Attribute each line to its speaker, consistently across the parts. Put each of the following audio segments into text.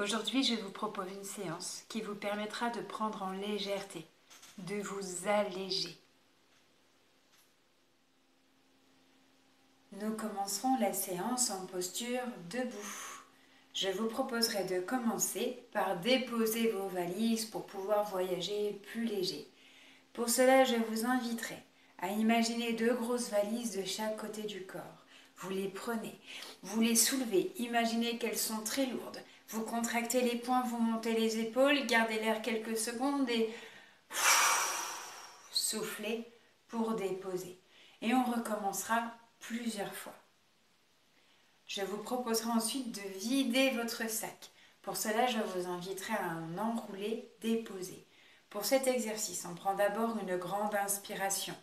Speaker 1: Aujourd'hui, je vous propose une séance qui vous permettra de prendre en légèreté, de vous alléger. Nous commencerons la séance en posture debout. Je vous proposerai de commencer par déposer vos valises pour pouvoir voyager plus léger. Pour cela, je vous inviterai à imaginer 2 grosses valises de chaque côté du corps. Vous les prenez, vous les soulevez, imaginez qu'elles sont très lourdes. Vous contractez les poings, vous montez les épaules, gardez l'air quelques secondes et soufflez pour déposer. Et on recommencera plusieurs fois. Je vous proposerai ensuite de vider votre sac. Pour cela, je vous inviterai à en enrouler, déposer. Pour cet exercice, on prend d'abord une grande inspiration.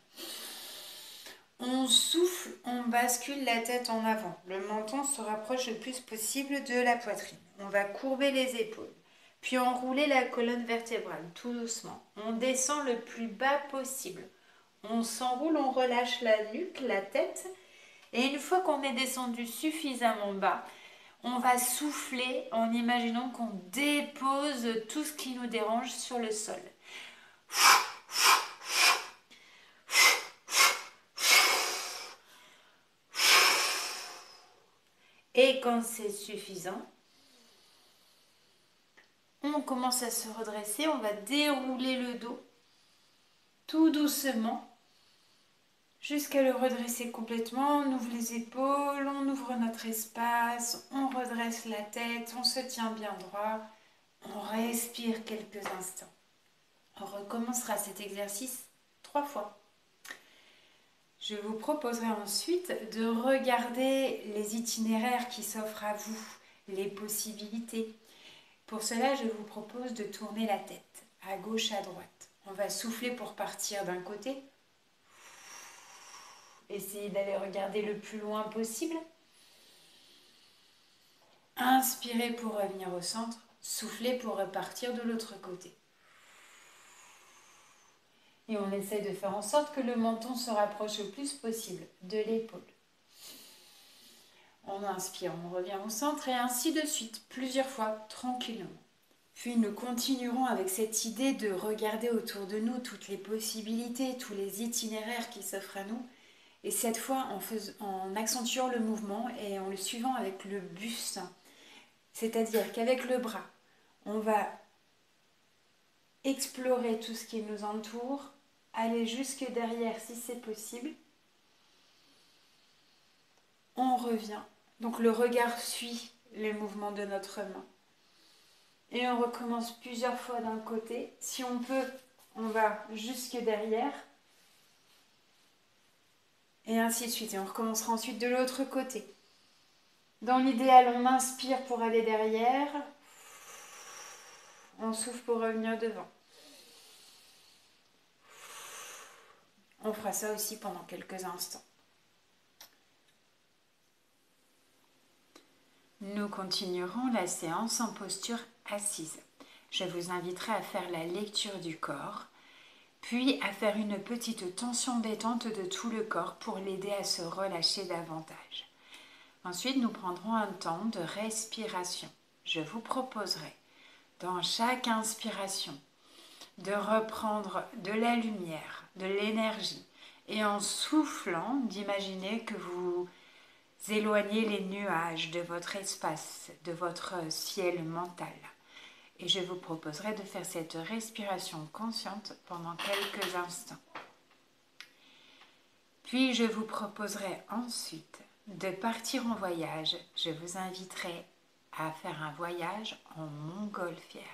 Speaker 1: On souffle, on bascule la tête en avant. Le menton se rapproche le plus possible de la poitrine. On va courber les épaules, puis enrouler la colonne vertébrale tout doucement. On descend le plus bas possible. On s'enroule, on relâche la nuque, la tête. Et une fois qu'on est descendu suffisamment bas, on va souffler en imaginant qu'on dépose tout ce qui nous dérange sur le sol. Et quand c'est suffisant, on commence à se redresser, on va dérouler le dos tout doucement jusqu'à le redresser complètement. On ouvre les épaules, on ouvre notre espace, on redresse la tête, on se tient bien droit, on respire quelques instants. On recommencera cet exercice 3 fois. Je vous proposerai ensuite de regarder les itinéraires qui s'offrent à vous, les possibilités. Pour cela, je vous propose de tourner la tête, à gauche, à droite. On va souffler pour partir d'un côté. Essayez d'aller regarder le plus loin possible. Inspirez pour revenir au centre. Soufflez pour repartir de l'autre côté. Et on essaie de faire en sorte que le menton se rapproche le plus possible de l'épaule. On inspire, on revient au centre et ainsi de suite, plusieurs fois, tranquillement. Puis nous continuerons avec cette idée de regarder autour de nous toutes les possibilités, tous les itinéraires qui s'offrent à nous. Et cette fois en accentuant le mouvement et en le suivant avec le buste. C'est-à-dire qu'avec le bras, on va explorer tout ce qui nous entoure, aller jusque derrière si c'est possible. On revient. Donc le regard suit les mouvements de notre main. Et on recommence plusieurs fois d'un côté. Si on peut, on va jusque derrière. Et ainsi de suite. Et on recommencera ensuite de l'autre côté. Dans l'idéal, on inspire pour aller derrière. On souffle pour revenir devant. On fera ça aussi pendant quelques instants. Nous continuerons la séance en posture assise. Je vous inviterai à faire la lecture du corps, puis à faire une petite tension détente de tout le corps pour l'aider à se relâcher davantage. Ensuite, nous prendrons un temps de respiration. Je vous proposerai, dans chaque inspiration, de reprendre de la lumière, de l'énergie, et en soufflant, d'imaginer que vous éloignez les nuages de votre espace, de votre ciel mental. Et je vous proposerai de faire cette respiration consciente pendant quelques instants. Puis je vous proposerai ensuite de partir en voyage. Je vous inviterai à faire un voyage en montgolfière.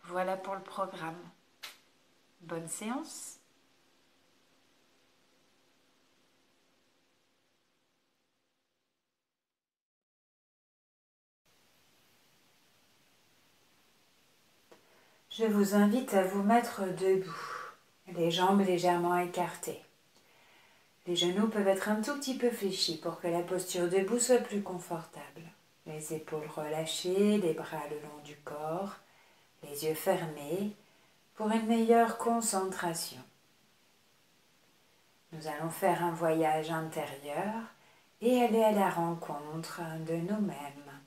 Speaker 1: Voilà pour le programme. Bonne séance! Je vous invite à vous mettre debout, les jambes légèrement écartées. Les genoux peuvent être un tout petit peu fléchis pour que la posture debout soit plus confortable. Les épaules relâchées, les bras le long du corps, les yeux fermés pour une meilleure concentration. Nous allons faire un voyage intérieur et aller à la rencontre de nous-mêmes.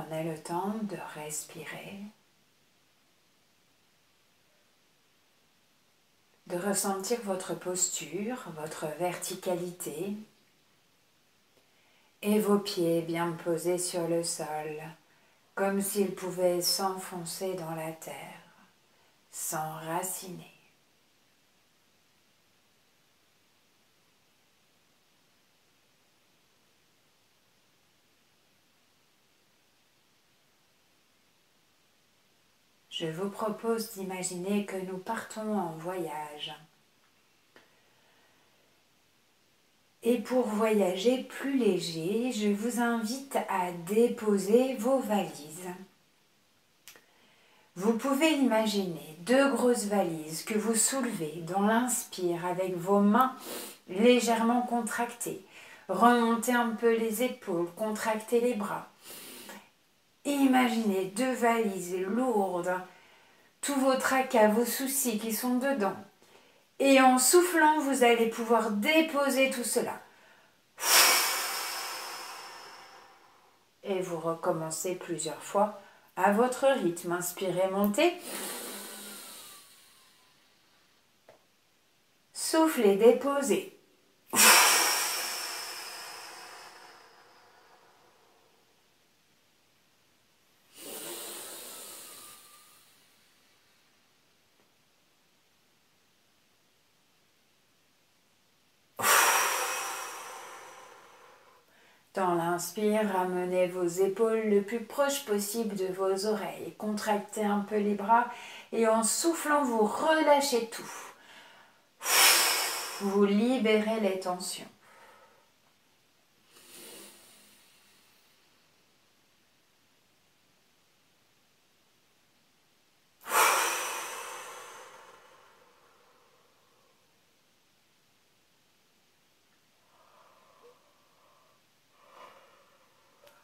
Speaker 1: Prenez le temps de respirer, de ressentir votre posture, votre verticalité et vos pieds bien posés sur le sol, comme s'ils pouvaient s'enfoncer dans la terre, s'enraciner. Je vous propose d'imaginer que nous partons en voyage. Et pour voyager plus léger, je vous invite à déposer vos valises. Vous pouvez imaginer 2 grosses valises que vous soulevez dans l'inspire avec vos mains légèrement contractées. Remontez un peu les épaules, contractez les bras. Imaginez 2 valises lourdes, tous vos tracas, vos soucis qui sont dedans. Et en soufflant, vous allez pouvoir déposer tout cela. Et vous recommencez plusieurs fois à votre rythme. Inspirez, montez. Soufflez, déposez. Dans l'inspire, ramenez vos épaules le plus proche possible de vos oreilles. Contractez un peu les bras et en soufflant, vous relâchez tout. Vous libérez les tensions.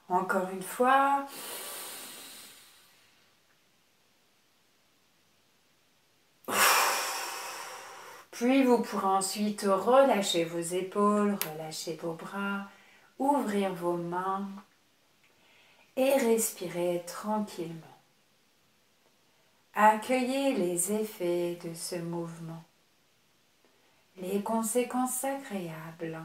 Speaker 1: Encore une fois. Puis vous pourrez ensuite relâcher vos épaules, relâcher vos bras, ouvrir vos mains et respirer tranquillement. Accueillez les effets de ce mouvement, les conséquences agréables.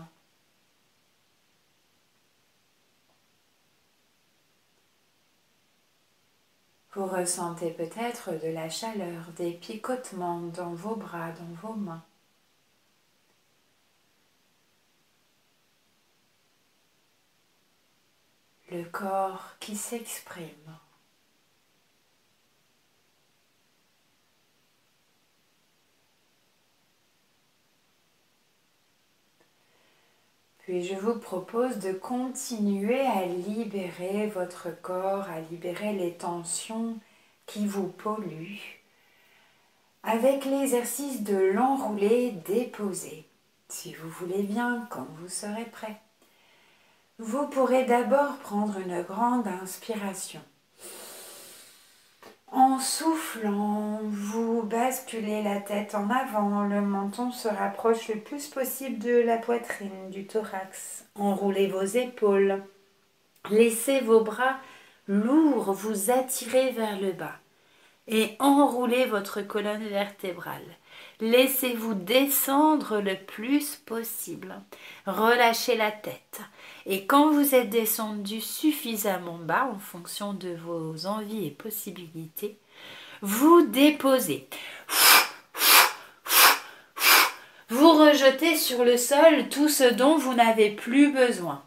Speaker 1: Vous ressentez peut-être de la chaleur, des picotements dans vos bras, dans vos mains. Le corps qui s'exprime. Puis je vous propose de continuer à libérer votre corps, à libérer les tensions qui vous polluent, avec l'exercice de l'enrouler déposé. Si vous voulez bien, quand vous serez prêt. Vous pourrez d'abord prendre une grande inspiration. En soufflant, vous basculez la tête en avant, le menton se rapproche le plus possible de la poitrine, du thorax. Enroulez vos épaules, laissez vos bras lourds vous attirer vers le bas et enroulez votre colonne vertébrale. Laissez-vous descendre le plus possible. Relâchez la tête. Et quand vous êtes descendu suffisamment bas, en fonction de vos envies et possibilités, vous déposez. Vous rejetez sur le sol tout ce dont vous n'avez plus besoin.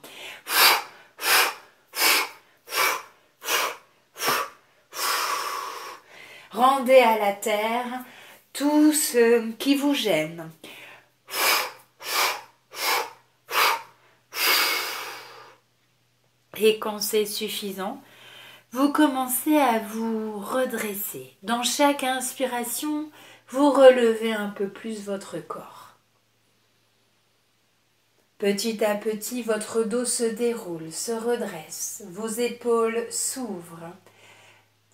Speaker 1: Rendez à la terre tout ce qui vous gêne. Et quand c'est suffisant, vous commencez à vous redresser. Dans chaque inspiration, vous relevez un peu plus votre corps. Petit à petit, votre dos se déroule, se redresse, vos épaules s'ouvrent,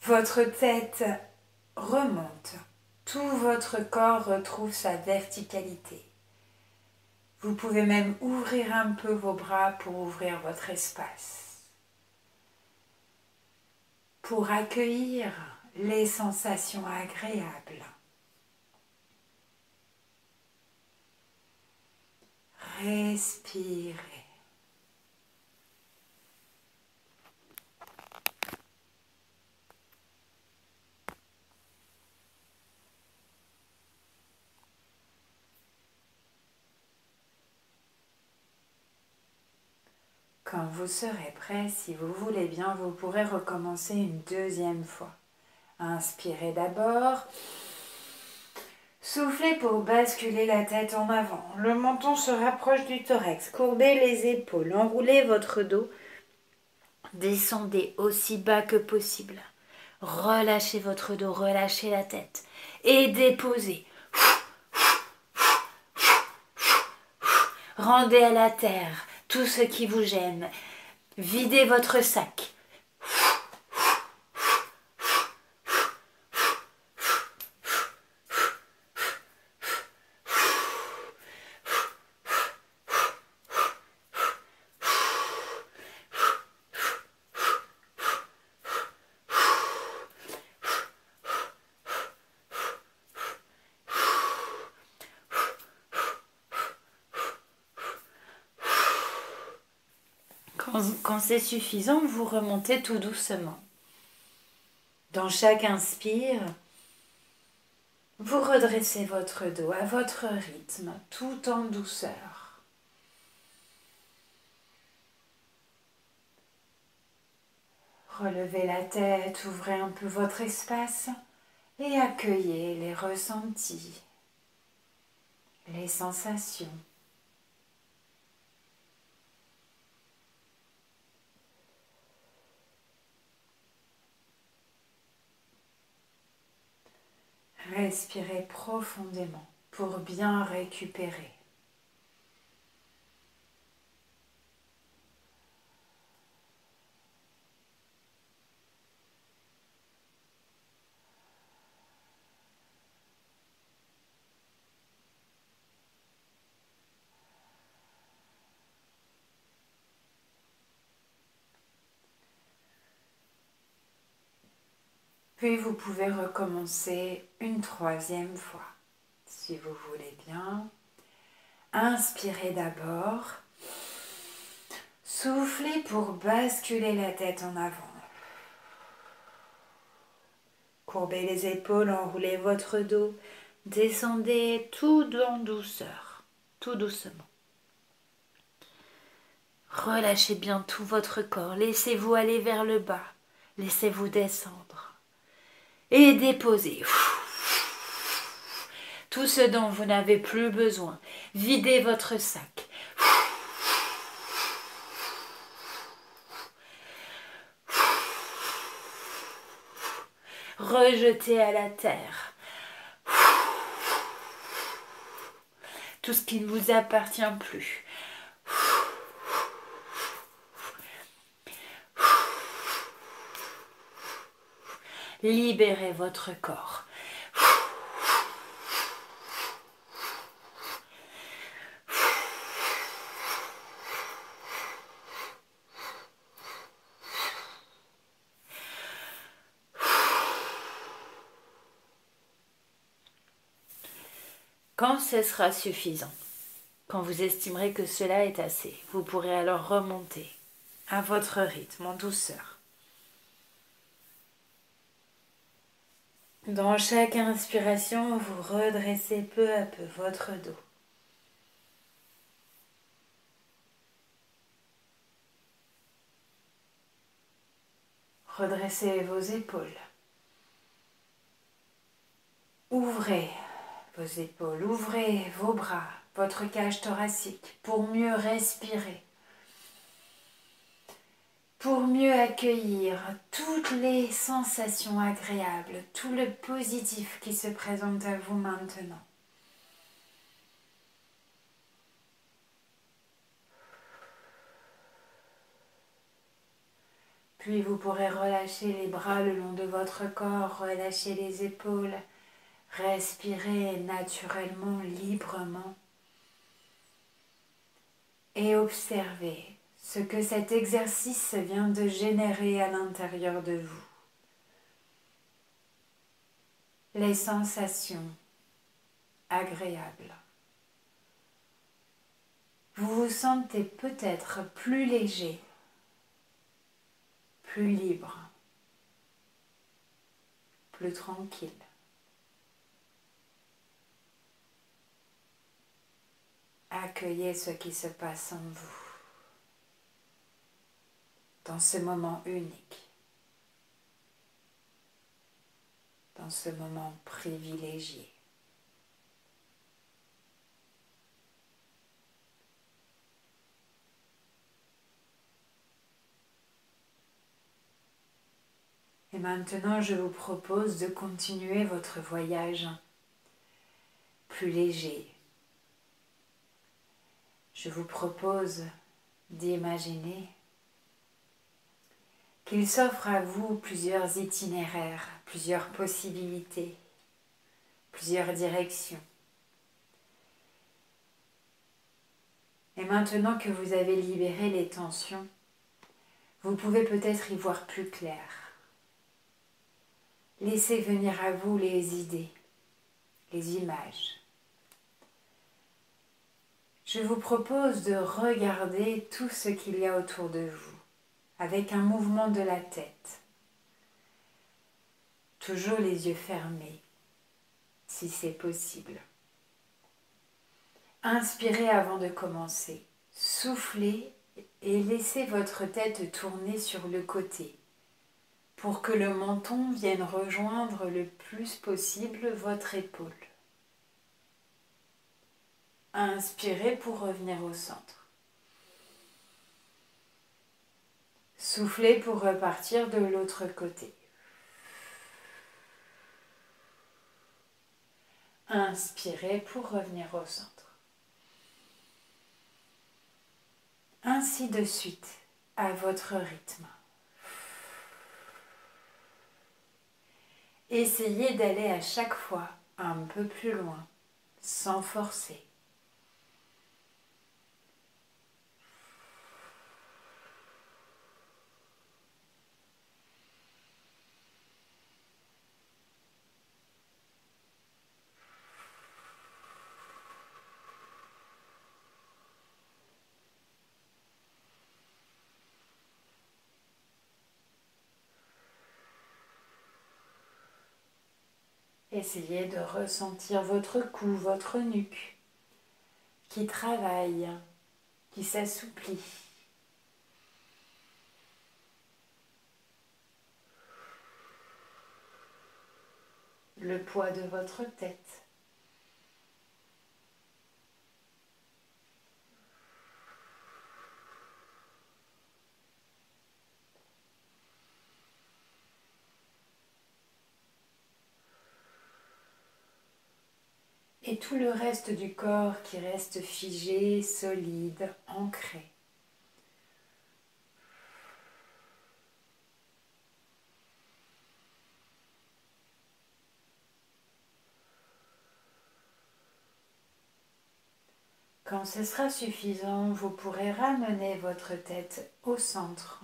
Speaker 1: votre tête remonte, tout votre corps retrouve sa verticalité. Vous pouvez même ouvrir un peu vos bras pour ouvrir votre espace. pour accueillir les sensations agréables. Respirez. Quand vous serez prêt, si vous voulez bien, vous pourrez recommencer une deuxième fois. Inspirez d'abord. Soufflez pour basculer la tête en avant. Le menton se rapproche du thorax. Courbez les épaules. Enroulez votre dos. Descendez aussi bas que possible. Relâchez votre dos, relâchez la tête. Et déposez. Rendez à la terre tout ce qui vous gêne. Videz votre sac. Quand c'est suffisant, vous remontez tout doucement. Dans chaque inspire, vous redressez votre dos à votre rythme, tout en douceur. Relevez la tête, ouvrez un peu votre espace et accueillez les ressentis, les sensations. Respirez profondément pour bien récupérer. Puis vous pouvez recommencer une troisième fois, si vous voulez bien. Inspirez d'abord. Soufflez pour basculer la tête en avant. Courbez les épaules, enroulez votre dos. Descendez tout en douceur, tout doucement. Relâchez bien tout votre corps. Laissez-vous aller vers le bas. Laissez-vous descendre. Et déposez. Tout ce dont vous n'avez plus besoin. Videz votre sac. Rejetez à la terre tout ce qui ne vous appartient plus. Libérez votre corps. Quand ce sera suffisant, quand vous estimerez que cela est assez, vous pourrez alors remonter à votre rythme en douceur. Dans chaque inspiration, vous redressez peu à peu votre dos. Redressez vos épaules. Ouvrez vos épaules, ouvrez vos bras, votre cage thoracique pour mieux respirer, pour mieux accueillir toutes les sensations agréables, tout le positif qui se présente à vous maintenant. Puis vous pourrez relâcher les bras le long de votre corps, relâcher les épaules, respirer naturellement, librement et observer ce que cet exercice vient de générer à l'intérieur de vous. les sensations agréables. Vous vous sentez peut-être plus léger, plus libre, plus tranquille. Accueillez ce qui se passe en vous, dans ce moment unique, dans ce moment privilégié. Et maintenant, je vous propose de continuer votre voyage plus léger. Je vous propose d'imaginer qu'il s'offre à vous plusieurs itinéraires, plusieurs possibilités, plusieurs directions. Et maintenant que vous avez libéré les tensions, vous pouvez peut-être y voir plus clair. Laissez venir à vous les idées, les images. Je vous propose de regarder tout ce qu'il y a autour de vous, avec un mouvement de la tête. Toujours les yeux fermés, si c'est possible. Inspirez avant de commencer. Soufflez et laissez votre tête tourner sur le côté pour que le menton vienne rejoindre le plus possible votre épaule. Inspirez pour revenir au centre. Soufflez pour repartir de l'autre côté. Inspirez pour revenir au centre. Ainsi de suite, à votre rythme. Essayez d'aller à chaque fois un peu plus loin, sans forcer. Essayez de ressentir votre cou, votre nuque qui travaille, qui s'assouplit. Le poids de votre tête. Et tout le reste du corps qui reste figé, solide, ancré. Quand ce sera suffisant, vous pourrez ramener votre tête au centre.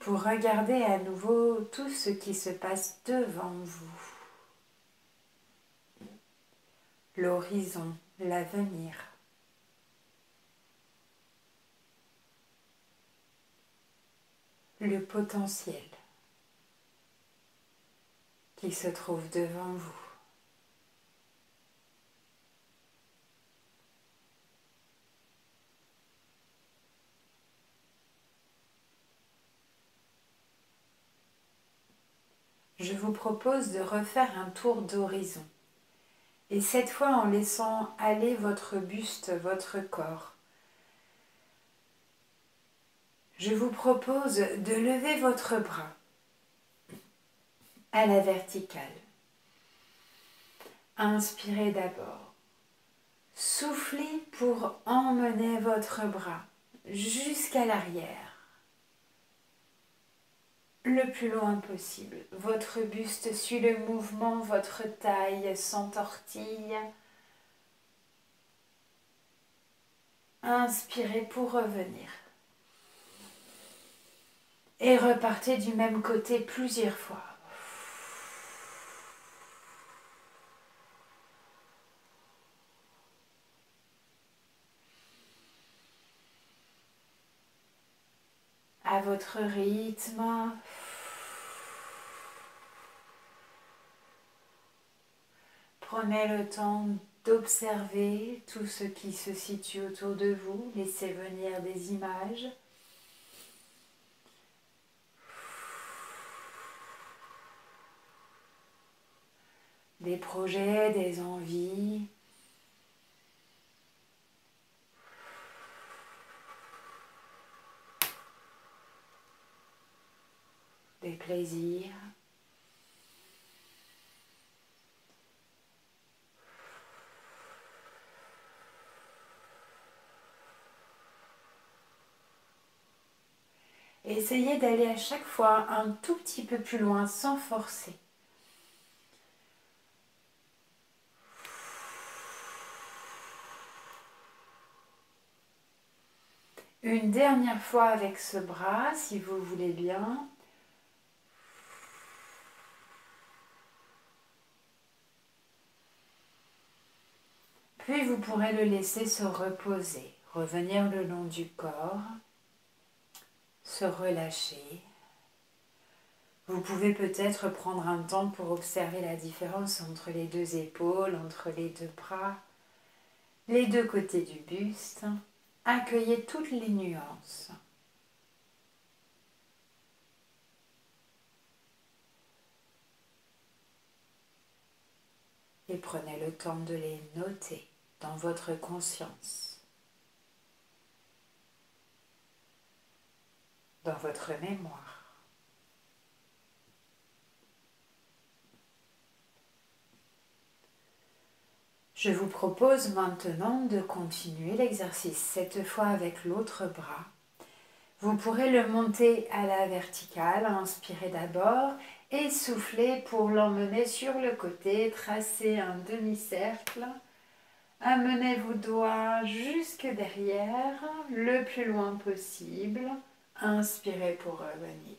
Speaker 1: Pour regarder à nouveau tout ce qui se passe devant vous. L'horizon, l'avenir. Le potentiel qui se trouve devant vous. Je vous propose de refaire un tour d'horizon. Et cette fois en laissant aller votre buste, votre corps. Je vous propose de lever votre bras à la verticale. Inspirez d'abord. Soufflez pour emmener votre bras jusqu'à l'arrière. Le plus loin possible. Votre buste suit le mouvement, votre taille s'entortille. Inspirez pour revenir. Et repartez du même côté plusieurs fois. À votre rythme. Prenez le temps d'observer tout ce qui se situe autour de vous. Laissez venir des images. Des projets, des envies. Des plaisirs. Essayez d'aller à chaque fois un tout petit peu plus loin sans forcer. Une dernière fois avec ce bras, si vous voulez bien. Puis vous pourrez le laisser se reposer, revenir le long du corps, se relâcher. Vous pouvez peut-être prendre un temps pour observer la différence entre les deux épaules, entre les deux bras, les deux côtés du buste. Accueillez toutes les nuances. Et prenez le temps de les noter dans votre conscience, dans votre mémoire. Je vous propose maintenant de continuer l'exercice, cette fois avec l'autre bras. Vous pourrez le monter à la verticale, inspirez d'abord et soufflez pour l'emmener sur le côté, tracez un demi-cercle, amenez vos doigts jusque derrière, le plus loin possible, inspirez pour revenir.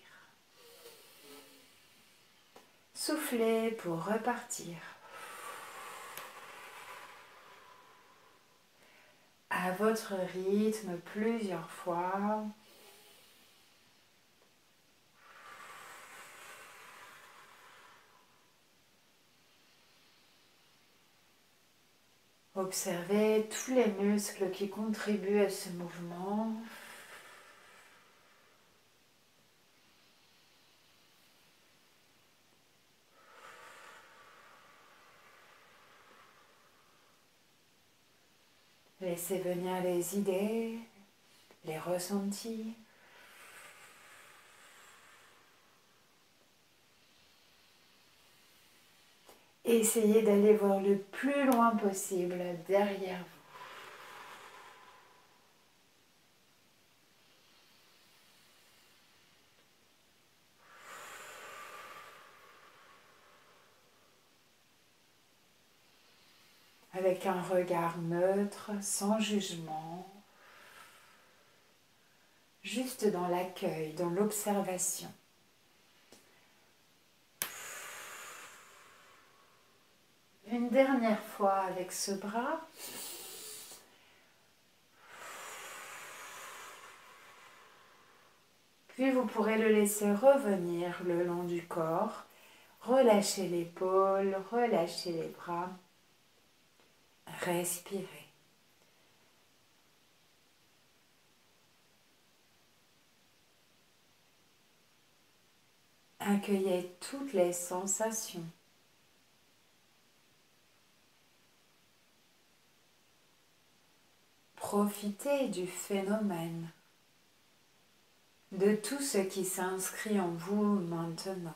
Speaker 1: Soufflez pour repartir. À votre rythme, plusieurs fois. Observez tous les muscles qui contribuent à ce mouvement. Laissez venir les idées, les ressentis. Essayez d'aller voir le plus loin possible derrière vous. Avec un regard neutre, sans jugement, juste dans l'accueil, dans l'observation. Une dernière fois avec ce bras. Puis vous pourrez le laisser revenir le long du corps. Relâchez l'épaule, relâchez les bras. Respirez. Accueillez toutes les sensations. Profitez du phénomène, de tout ce qui s'inscrit en vous maintenant.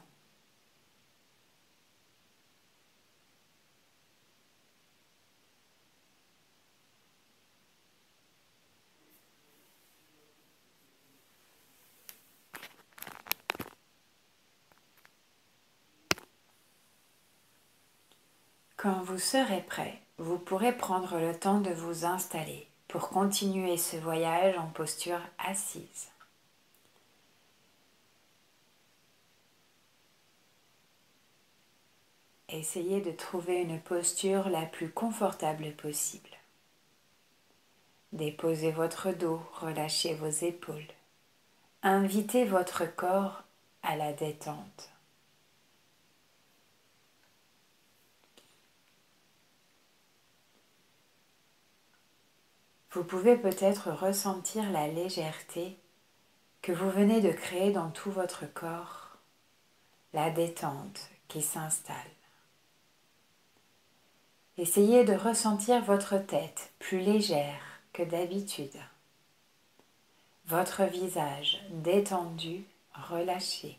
Speaker 1: Quand vous serez prêt, vous pourrez prendre le temps de vous installer pour continuer ce voyage en posture assise. essayez de trouver une posture la plus confortable possible. Déposez votre dos, relâchez vos épaules. Invitez votre corps à la détente. Vous pouvez peut-être ressentir la légèreté que vous venez de créer dans tout votre corps, la détente qui s'installe. Essayez de ressentir votre tête plus légère que d'habitude, votre visage détendu, relâché,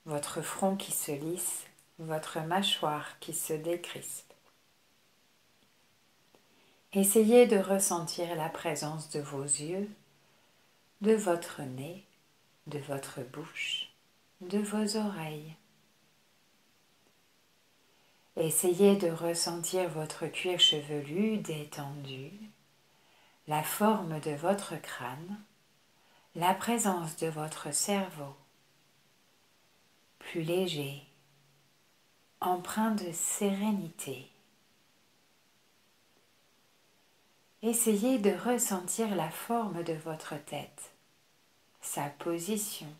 Speaker 1: votre front qui se lisse, votre mâchoire qui se décrispe. Essayez de ressentir la présence de vos yeux, de votre nez, de votre bouche, de vos oreilles. Essayez de ressentir votre cuir chevelu détendu, la forme de votre crâne, la présence de votre cerveau, plus léger, empreint de sérénité. Essayez de ressentir la forme de votre tête, sa position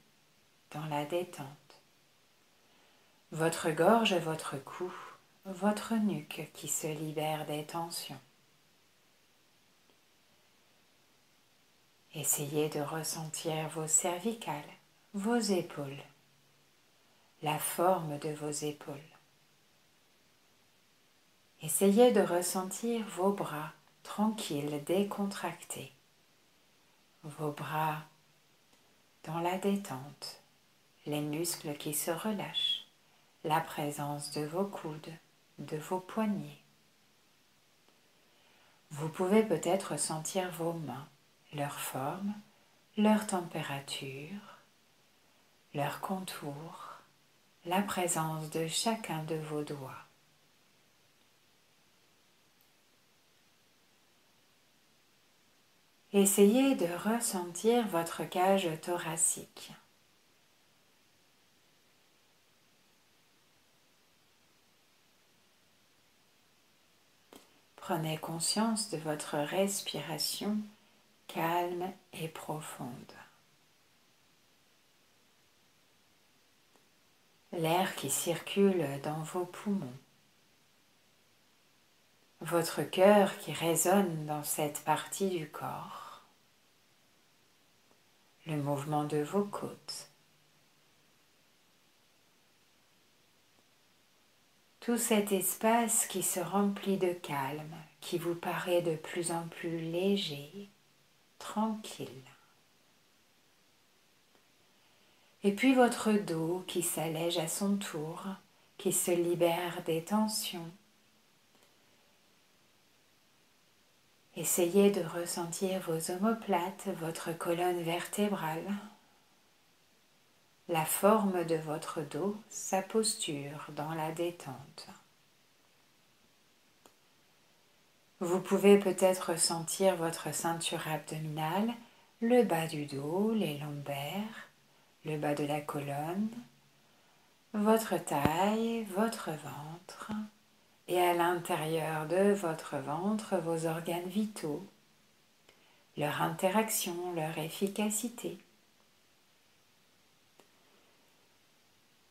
Speaker 1: dans la détente, votre gorge, votre cou, votre nuque qui se libère des tensions. Essayez de ressentir vos cervicales, vos épaules, la forme de vos épaules. Essayez de ressentir vos bras tranquilles, décontractés, vos bras dans la détente, les muscles qui se relâchent, la présence de vos coudes, de vos poignets. Vous pouvez peut-être sentir vos mains, leur forme, leur température, leur contour, la présence de chacun de vos doigts. Essayez de ressentir votre cage thoracique. Prenez conscience de votre respiration calme et profonde. L'air qui circule dans vos poumons. Votre cœur qui résonne dans cette partie du corps. Le mouvement de vos côtes. Tout cet espace qui se remplit de calme, qui vous paraît de plus en plus léger, tranquille. Et puis votre dos qui s'allège à son tour, qui se libère des tensions. Essayez de ressentir vos omoplates, votre colonne vertébrale, la forme de votre dos, sa posture dans la détente. Vous pouvez peut-être sentir votre ceinture abdominale, le bas du dos, les lombaires, le bas de la colonne, votre taille, votre ventre et à l'intérieur de votre ventre vos organes vitaux, leur interaction, leur efficacité.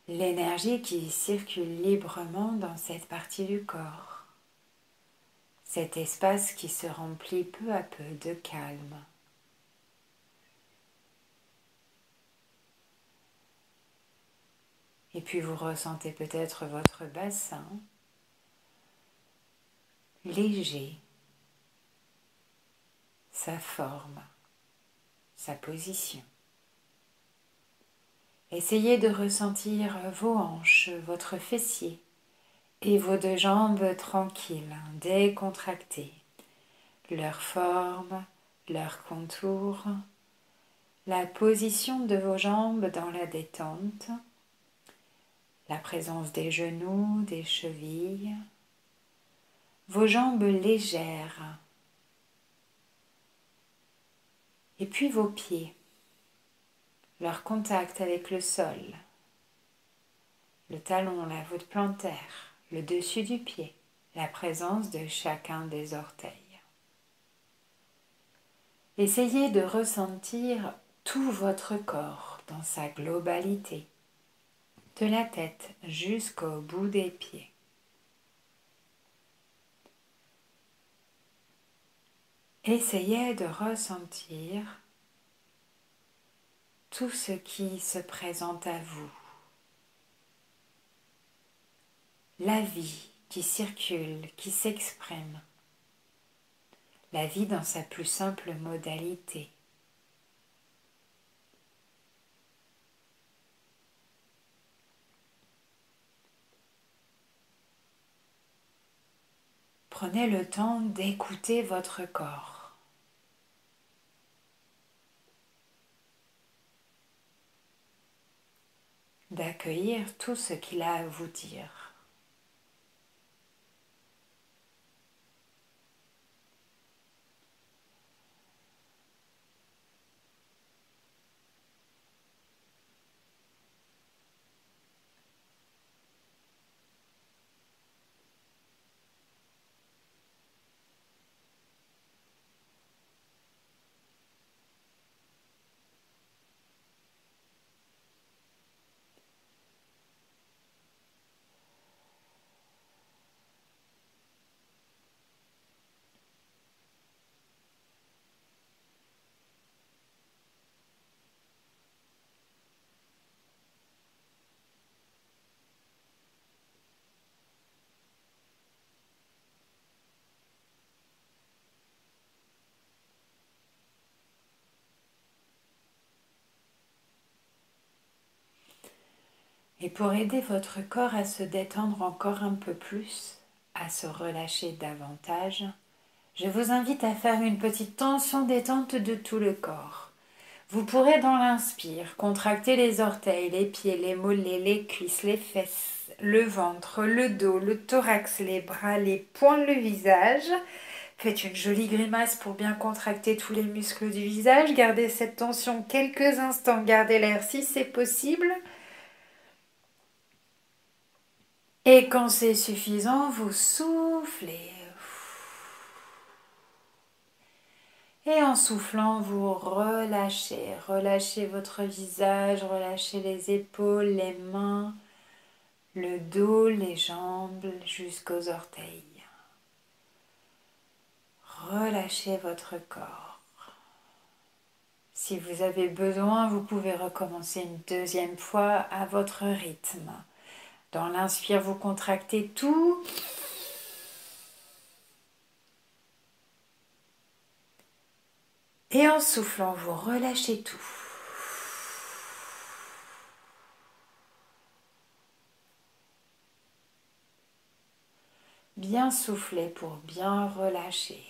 Speaker 1: L'énergie qui circule librement dans cette partie du corps, cet espace qui se remplit peu à peu de calme. Et puis vous ressentez peut-être votre bassin léger, sa forme, sa position. Essayez de ressentir vos hanches, votre fessier et vos deux jambes tranquilles, décontractées, leur forme, leur contour, la position de vos jambes dans la détente, la présence des genoux, des chevilles, vos jambes légères, et puis vos pieds, leur contact avec le le talon, la voûte plantaire, le dessus du pied, la présence de chacun des orteils. Essayez de ressentir tout votre corps dans sa globalité, de la tête jusqu'au bout des pieds. Essayez de ressentir tout ce qui se présente à vous. La vie qui circule, qui s'exprime. La vie dans sa plus simple modalité. Prenez le temps d'écouter votre corps. D'accueillir tout ce qu'il a à vous dire. Et pour aider votre corps à se détendre encore un peu plus, à se relâcher davantage, je vous invite à faire une petite tension détente de tout le corps. Vous pourrez dans l'inspire contracter les orteils, les pieds, les mollets, les cuisses, les fesses, le ventre, le dos, le thorax, les bras, les poings, le visage. Faites une jolie grimace pour bien contracter tous les muscles du visage. Gardez cette tension quelques instants, gardez l'air si c'est possible. Et quand c'est suffisant, vous soufflez. Et en soufflant, vous relâchez. Relâchez votre visage, relâchez les épaules, les mains, le dos, les jambes jusqu'aux orteils. Relâchez votre corps. Si vous avez besoin, vous pouvez recommencer une deuxième fois à votre rythme. Dans l'inspire, vous contractez tout. Et en soufflant, vous relâchez tout. Bien souffler pour bien relâcher.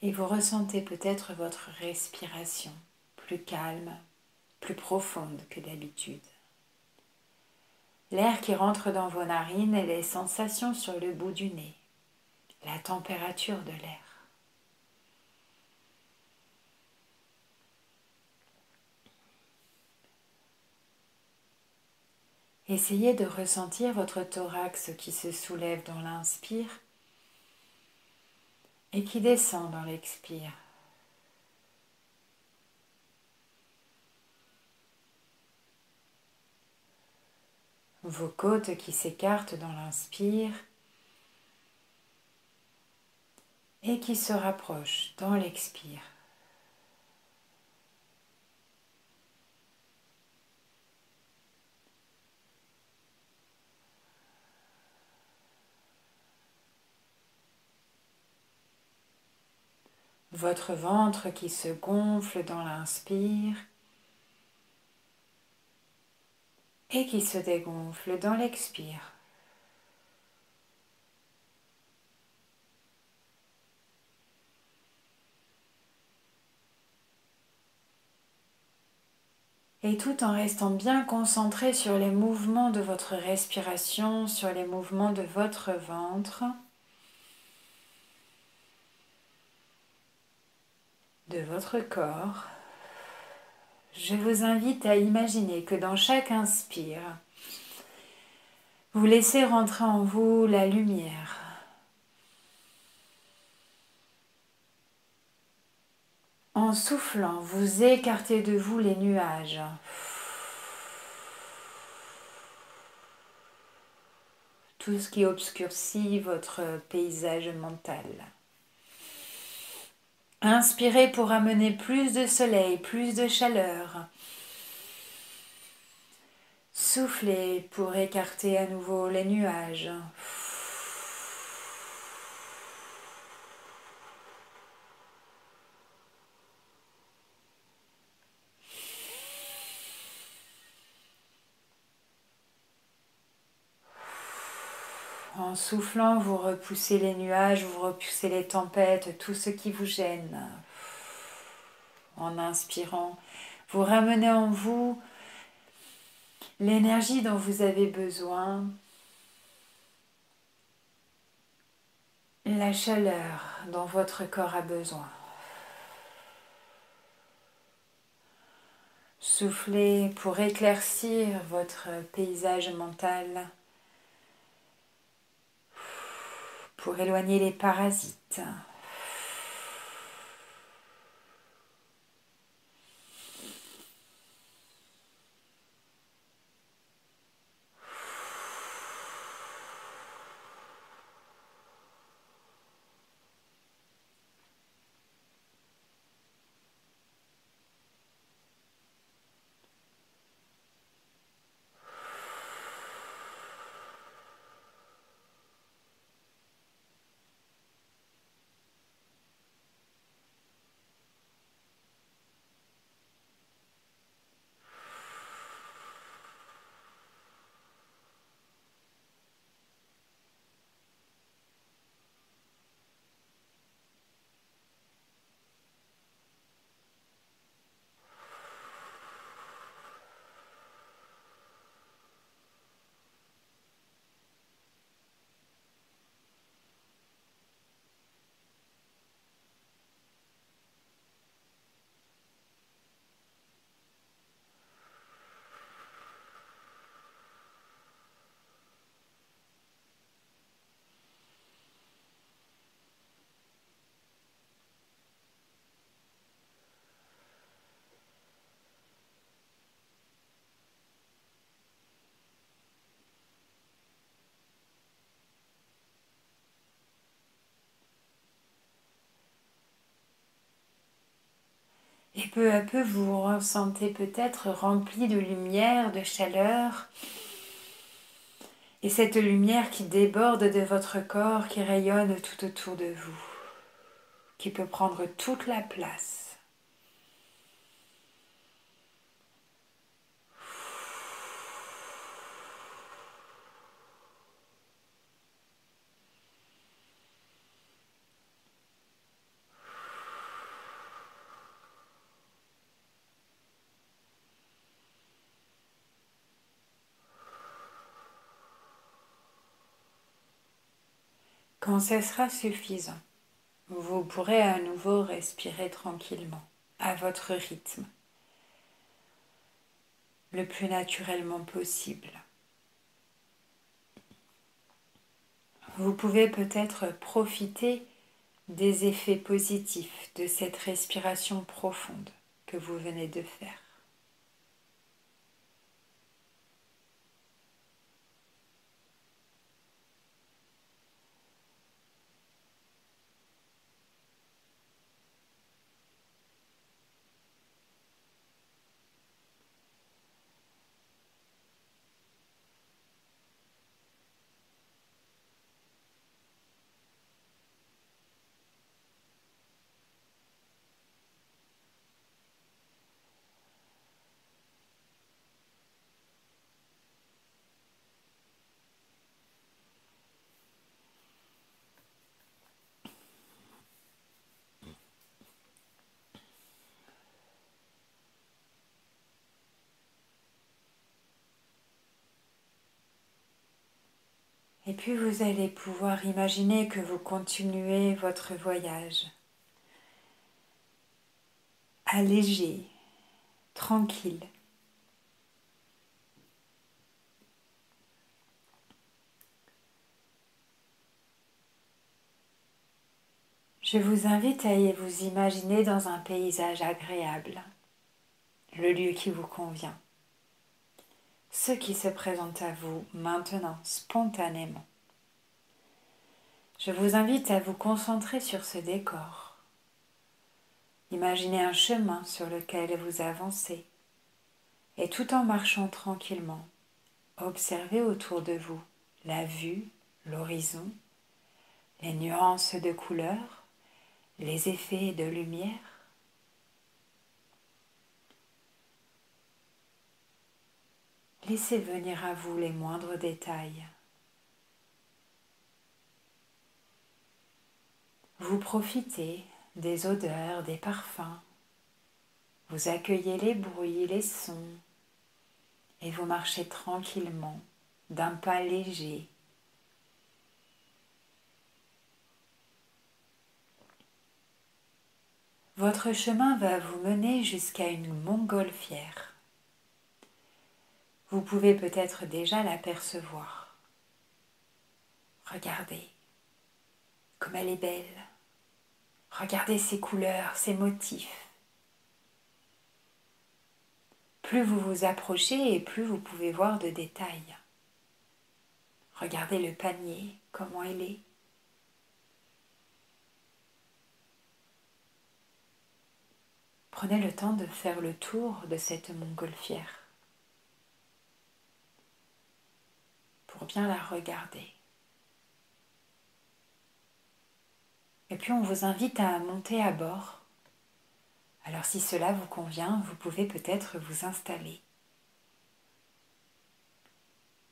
Speaker 1: Et vous ressentez peut-être votre respiration plus calme, plus profonde que d'habitude. L'air qui rentre dans vos narines et les sensations sur le bout du nez, la température de l'air. Essayez de ressentir votre thorax qui se soulève dans l'inspire et qui descend dans l'expire. Vos côtes qui s'écartent dans l'inspire et qui se rapprochent dans l'expire. Votre ventre qui se gonfle dans l'inspire et qui se dégonfle dans l'expire. Et tout en restant bien concentré sur les mouvements de votre respiration, sur les mouvements de votre ventre, de votre corps, je vous invite à imaginer que dans chaque inspire, vous laissez rentrer en vous la lumière. En soufflant, vous écartez de vous les nuages. Tout ce qui obscurcit votre paysage mental. Inspirez pour amener plus de soleil, plus de chaleur. Soufflez pour écarter à nouveau les nuages. En soufflant, vous repoussez les nuages, vous repoussez les tempêtes, tout ce qui vous gêne. En inspirant, vous ramenez en vous l'énergie dont vous avez besoin, la chaleur dont votre corps a besoin. Soufflez pour éclaircir votre paysage mental, pour éloigner les parasites. Et peu à peu, vous vous ressentez peut-être rempli de lumière, de chaleur. Et cette lumière qui déborde de votre corps, qui rayonne tout autour de vous, qui peut prendre toute la place. Quand ce sera suffisant, vous pourrez à nouveau respirer tranquillement, à votre rythme, le plus naturellement possible. Vous pouvez peut-être profiter des effets positifs de cette respiration profonde que vous venez de faire. Et puis vous allez pouvoir imaginer que vous continuez votre voyage, allégé, tranquille. Je vous invite à vous imaginer dans un paysage agréable, le lieu qui vous convient, ce qui se présente à vous maintenant, spontanément. Je vous invite à vous concentrer sur ce décor. Imaginez un chemin sur lequel vous avancez et tout en marchant tranquillement, observez autour de vous la vue, l'horizon, les nuances de couleurs, les effets de lumière. Laissez venir à vous les moindres détails. Vous profitez des odeurs, des parfums. Vous accueillez les bruits, les sons et vous marchez tranquillement d'un pas léger. Votre chemin va vous mener jusqu'à une montgolfière. Vous pouvez peut-être déjà l'apercevoir. Regardez comme elle est belle. Regardez ses couleurs, ses motifs. Plus vous vous approchez et plus vous pouvez voir de détails. Regardez le panier, comment il est. Prenez le temps de faire le tour de cette montgolfière pour bien la regarder. Et puis on vous invite à monter à bord. Alors si cela vous convient, vous pouvez peut-être vous installer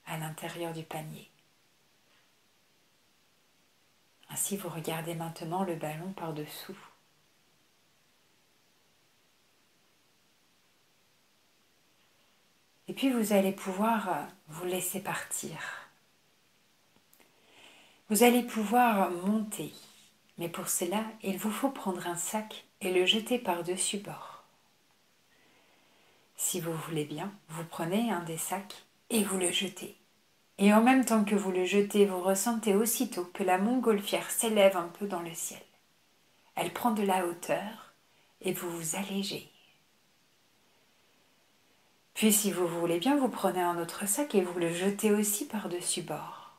Speaker 1: à l'intérieur du panier. Ainsi vous regardez maintenant le ballon par-dessous. Et puis vous allez pouvoir vous laisser partir. Vous allez pouvoir monter, mais pour cela, il vous faut prendre un sac et le jeter par-dessus bord. Si vous voulez bien, vous prenez un des sacs et vous le jetez. Et en même temps que vous le jetez, vous ressentez aussitôt que la montgolfière s'élève un peu dans le ciel. Elle prend de la hauteur et vous vous allégez. Puis si vous voulez bien, vous prenez un autre sac et vous le jetez aussi par-dessus bord.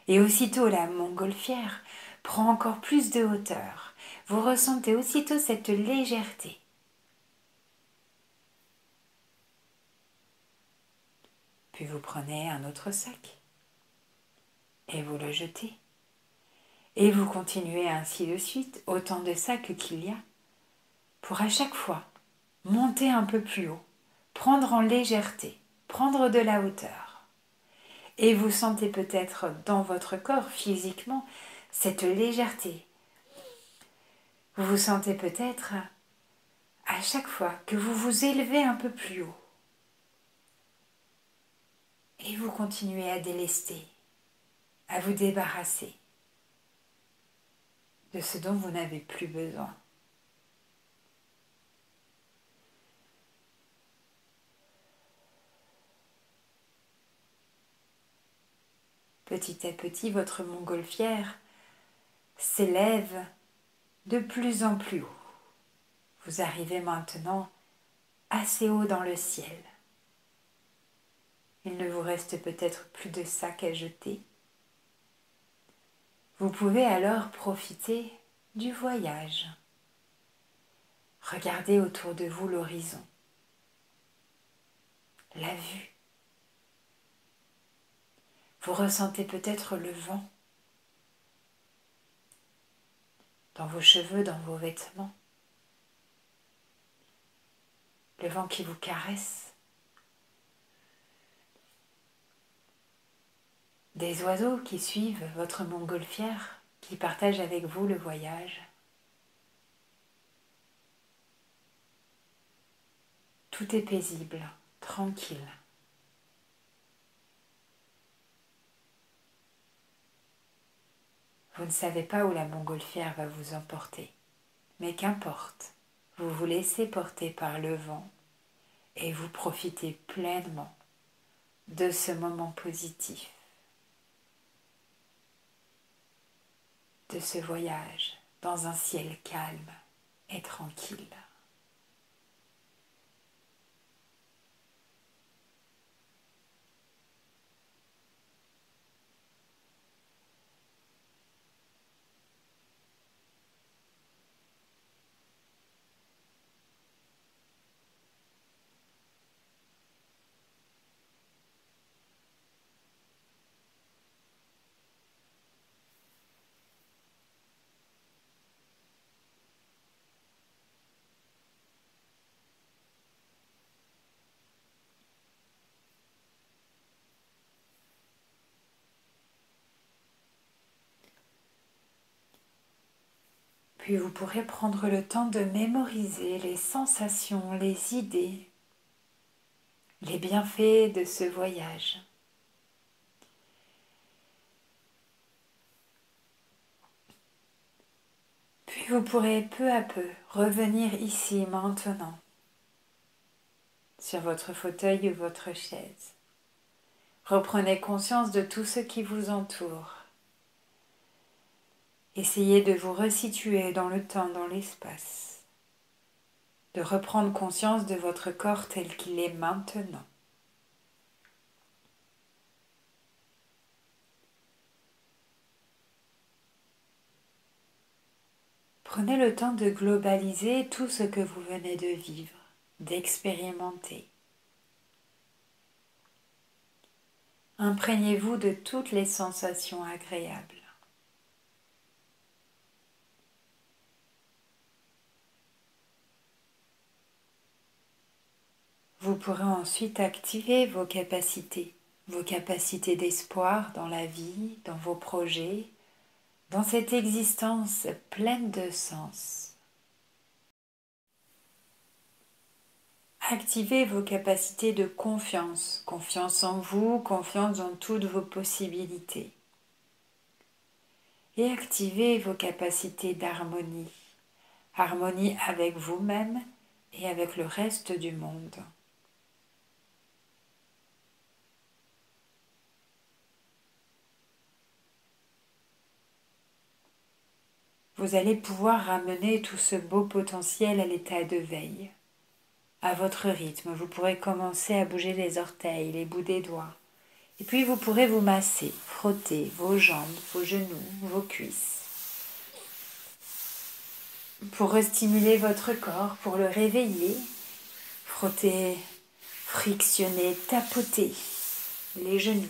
Speaker 1: Et aussitôt la montgolfière prend encore plus de hauteur. Vous ressentez aussitôt cette légèreté. Puis vous prenez un autre sac et vous le jetez. Et vous continuez ainsi de suite, autant de sacs qu'il y a, pour à chaque fois monter un peu plus haut, prendre en légèreté, prendre de la hauteur. Et vous sentez peut-être dans votre corps physiquement cette légèreté. Vous vous sentez peut-être à chaque fois que vous vous élevez un peu plus haut. Et vous continuez à délester, à vous débarrasser de ce dont vous n'avez plus besoin. Petit à petit, votre montgolfière s'élève de plus en plus haut. Vous arrivez maintenant assez haut dans le ciel. Il ne vous reste peut-être plus de sacs à jeter. Vous pouvez alors profiter du voyage. Regardez autour de vous l'horizon, la vue. Vous ressentez peut-être le vent dans vos cheveux, dans vos vêtements. Le vent qui vous caresse. Des oiseaux qui suivent votre montgolfière, qui partagent avec vous le voyage. Tout est paisible, tranquille. Vous ne savez pas où la montgolfière va vous emporter, mais qu'importe, vous vous laissez porter par le vent et vous profitez pleinement de ce moment positif, de ce voyage dans un ciel calme et tranquille. Puis vous pourrez prendre le temps de mémoriser les sensations, les idées, les bienfaits de ce voyage. Puis vous pourrez peu à peu revenir ici maintenant, sur votre fauteuil ou votre chaise. Reprenez conscience de tout ce qui vous entoure. Essayez de vous resituer dans le temps, dans l'espace, de reprendre conscience de votre corps tel qu'il est maintenant. Prenez le temps de globaliser tout ce que vous venez de vivre, d'expérimenter. Imprégnez-vous de toutes les sensations agréables. Vous pourrez ensuite activer vos capacités d'espoir dans la vie, dans vos projets, dans cette existence pleine de sens. Activez vos capacités de confiance, confiance en vous, confiance dans toutes vos possibilités. Et activez vos capacités d'harmonie, harmonie avec vous-même et avec le reste du monde. Vous allez pouvoir ramener tout ce beau potentiel à l'état de veille. À votre rythme, vous pourrez commencer à bouger les orteils, les bouts des doigts. Et puis vous pourrez vous masser, frotter vos jambes, vos genoux, vos cuisses. Pour restimuler votre corps, pour le réveiller, frotter, frictionner, tapoter les genoux,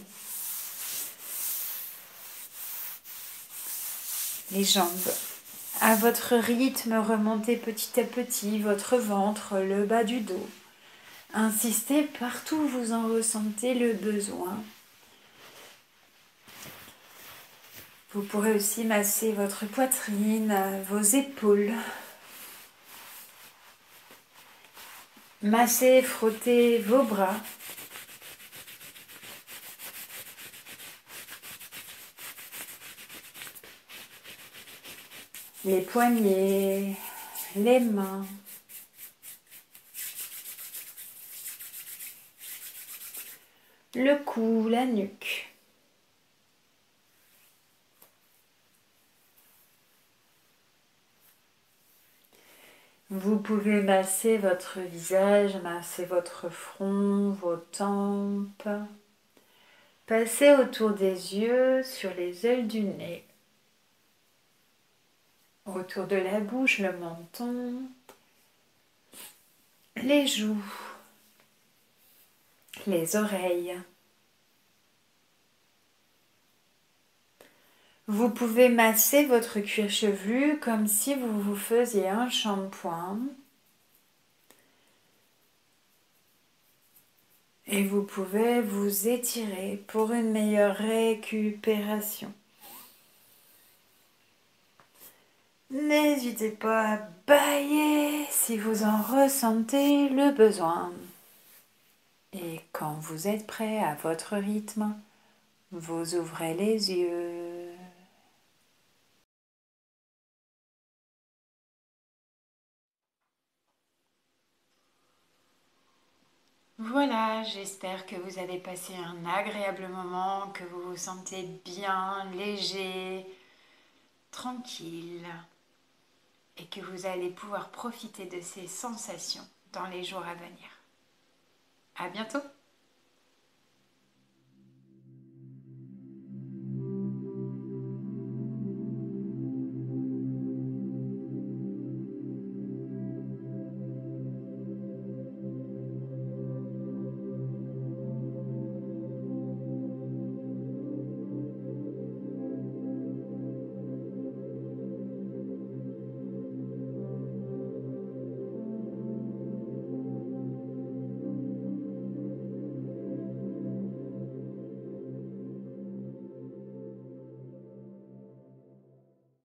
Speaker 1: les jambes. À votre rythme, remontez petit à petit votre ventre, le bas du dos. Insistez partout où vous en ressentez le besoin. Vous pourrez aussi masser votre poitrine, vos épaules. Masser, frotter vos bras. Les poignets, les mains. Le cou, la nuque. Vous pouvez masser votre visage, masser votre front, vos tempes. Passez autour des yeux, sur les ailes du nez. Autour de la bouche, le menton, les joues, les oreilles. Vous pouvez masser votre cuir chevelu comme si vous vous faisiez un shampoing. Et vous pouvez vous étirer pour une meilleure récupération. N'hésitez pas à bâiller si vous en ressentez le besoin. Et quand vous êtes prêt à votre rythme, vous ouvrez les yeux. Voilà, j'espère que vous avez passé un agréable moment, que vous vous sentez bien, léger, tranquille et que vous allez pouvoir profiter de ces sensations dans les jours à venir. À bientôt!